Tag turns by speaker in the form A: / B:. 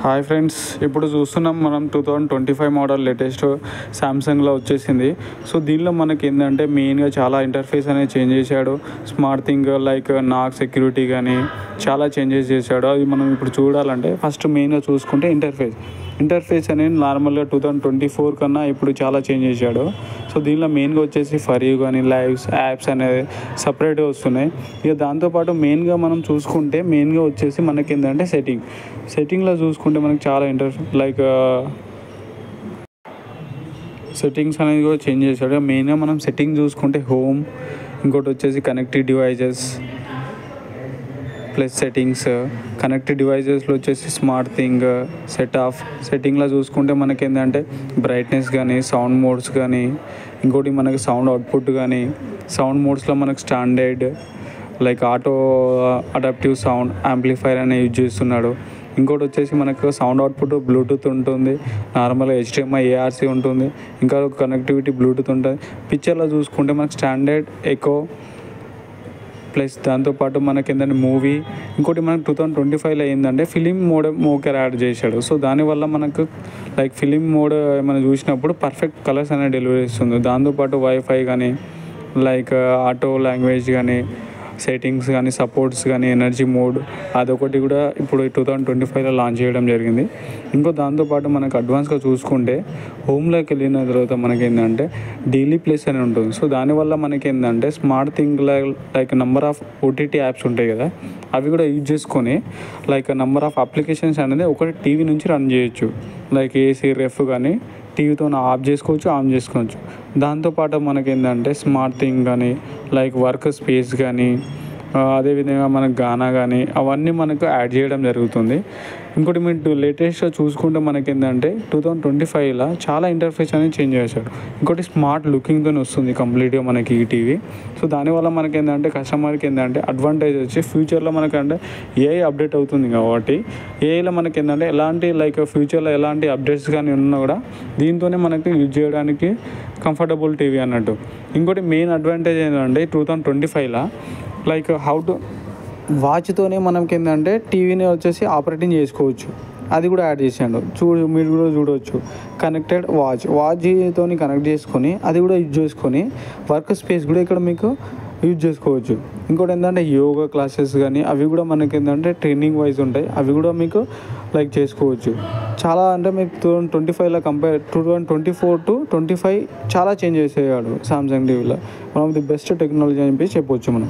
A: Hi friends, ఇప్పుడు చూస్తున్నాం మనం 2025 మోడల్ లేటెస్ట్ శాంసంగ్లో వచ్చేసింది. సో దీనిలో మనకి ఏంటంటే మెయిన్గా చాలా ఇంటర్ఫేస్ అనేది చేంజ్ చేశాడు. స్మార్ట్ థింగ్ లైక్ నాక్ సెక్యూరిటీ కానీ చాలా చేంజెస్ చేశాడు. అది మనం ఇప్పుడు చూడాలంటే ఫస్ట్ మెయిన్గా చూసుకుంటే ఇంటర్ఫేస్ అనేది నార్మల్గా 2024 కన్నా ఇప్పుడు చాలా చేంజ్ చేశాడు. సో దీనిలో మెయిన్గా వచ్చేసి ఫర్ యూ కానీ లైవ్స్ యాప్స్ అనేది సపరేట్గా వస్తున్నాయి. ఇక దాంతోపాటు మెయిన్గా మనం చూసుకుంటే మెయిన్గా వచ్చేసి మనకి ఏంటంటే సెట్టింగ్లో చూసుకుంటే మనకి చాలా సెట్టింగ్స్ అనేది కూడా చేంజ్ చేశాడు. మెయిన్గా మనం సెట్టింగ్ చూసుకుంటే హోమ్, ఇంకోటి వచ్చేసి connected devices plus settings, connected డివైజెస్లో వచ్చేసి స్మార్ట్ థింగ్ సెట్టింగ్లో చూసుకుంటే మనకి ఏంటంటే బ్రైట్నెస్ కానీ సౌండ్ మోడ్స్ కానీ, ఇంకోటి మనకి సౌండ్ అవుట్పుట్ కానీ సౌండ్ మోడ్స్లో మనకు standard like auto adaptive sound amplifier అనేది యూజ్ చేస్తున్నాడు. ఇంకోటి వచ్చేసి మనకు సౌండ్ అవుట్పుట్ బ్లూటూత్ ఉంటుంది, నార్మల్గా HDMI ARC ఉంటుంది, ఇంకా కనెక్టివిటీ బ్లూటూత్ ఉంటుంది. పిక్చర్లో చూసుకుంటే మనకు స్టాండర్డ్ ఎకో ప్లస్ దాంతోపాటు మనకి ఏంటంటే మూవీ, ఇంకోటి మనకు 2025లో ఏంటంటే ఫిలిం మోడ్ యాడ్ చేశాడు. సో దానివల్ల మనకు లైక్ ఫిలిం మోడ్ ఏమైనా చూసినప్పుడు పర్ఫెక్ట్ కలర్స్ అనేది డెలివరీ ఇస్తుంది. దాంతోపాటు వైఫై కానీ లైక్ ఆటో లాంగ్వేజ్ కానీ సెట్టింగ్స్ కానీ సపోర్ట్స్ కానీ ఎనర్జీ మోడ్ అదొకటి కూడా ఇప్పుడు 2025లో లాంచ్ చేయడం జరిగింది. ఇంకో దాంతోపాటు మనకు అడ్వాన్స్గా చూసుకుంటే హోమ్లోకి వెళ్ళిన తర్వాత మనకి ఏంటంటే డైలీ ప్లేస్ అని ఉంటుంది. సో దానివల్ల మనకి ఏంటంటే smart thing like number of OTT apps ఉంటాయి కదా, అవి కూడా యూజ్ చేసుకొని లైక్ నెంబర్ ఆఫ్ అప్లికేషన్స్ అనేది ఒకటి టీవీ నుంచి రన్ చేయొచ్చు. లైక్ ఏసీ రెఫ్ కానీ టీవీతో ఆఫ్ చేసుకోవచ్చు, ఆన్ చేసుకోవచ్చు. దాంతోపాటు మనకి ఏంటంటే స్మార్ట్ థింగ్ కానీ లైక్ వర్క్ స్పేస్ కానీ అదేవిధంగా మనకు గానా కానీ అవన్నీ మనకు యాడ్ చేయడం జరుగుతుంది. ఇంకోటి మీరు లేటెస్ట్గా చూసుకుంటే మనకి ఏంటంటే 2025లో చాలా ఇంటర్ఫేస్ అనేది చేంజ్ చేశాడు. ఇంకోటి స్మార్ట్ లుకింగ్తో వస్తుంది కంప్లీట్గా మనకి ఈ టీవీ. సో దానివల్ల మనకి ఏంటంటే కస్టమర్కి ఏంటంటే అడ్వాంటేజ్ వచ్చి ఫ్యూచర్లో మనకంటే AI అప్డేట్ అవుతుంది కాబట్టి AIలో మనకి ఏంటంటే ఎలాంటి లైక్ ఫ్యూచర్లో ఎలాంటి అప్డేట్స్ కానీ ఉన్నా కూడా దీంతోనే మనకి యూజ్ చేయడానికి కంఫర్టబుల్ టీవీ అన్నట్టు. ఇంకోటి మెయిన్ అడ్వాంటేజ్ ఏంటంటే 2025లో లైక్ వాచ్తోనే మనకి ఏంటంటే టీవీని వచ్చేసి ఆపరేటింగ్ చేసుకోవచ్చు, అది కూడా యాడ్ చేసాడు. మీరు కూడా చూడవచ్చు. కనెక్టెడ్ వాచ్తో కనెక్ట్ చేసుకొని అది కూడా యూజ్ చేసుకొని వర్క్ స్పేస్ కూడా ఇక్కడ మీకు యూజ్ చేసుకోవచ్చు. ఇంకోటి ఏంటంటే యోగా క్లాసెస్ కానీ అవి కూడా మనకి ఏంటంటే ట్రైనింగ్ వైజ్ ఉంటాయి, అవి కూడా మీకు లైక్ చేసుకోవచ్చు. చాలా అంటే మీకు 2025లో 2024 to 2025 చాలా చేంజ్ చేసేవాడు సామ్సంగ్ టీవీలో. One of the best technology అని చెప్పి చెప్పవచ్చు మనం.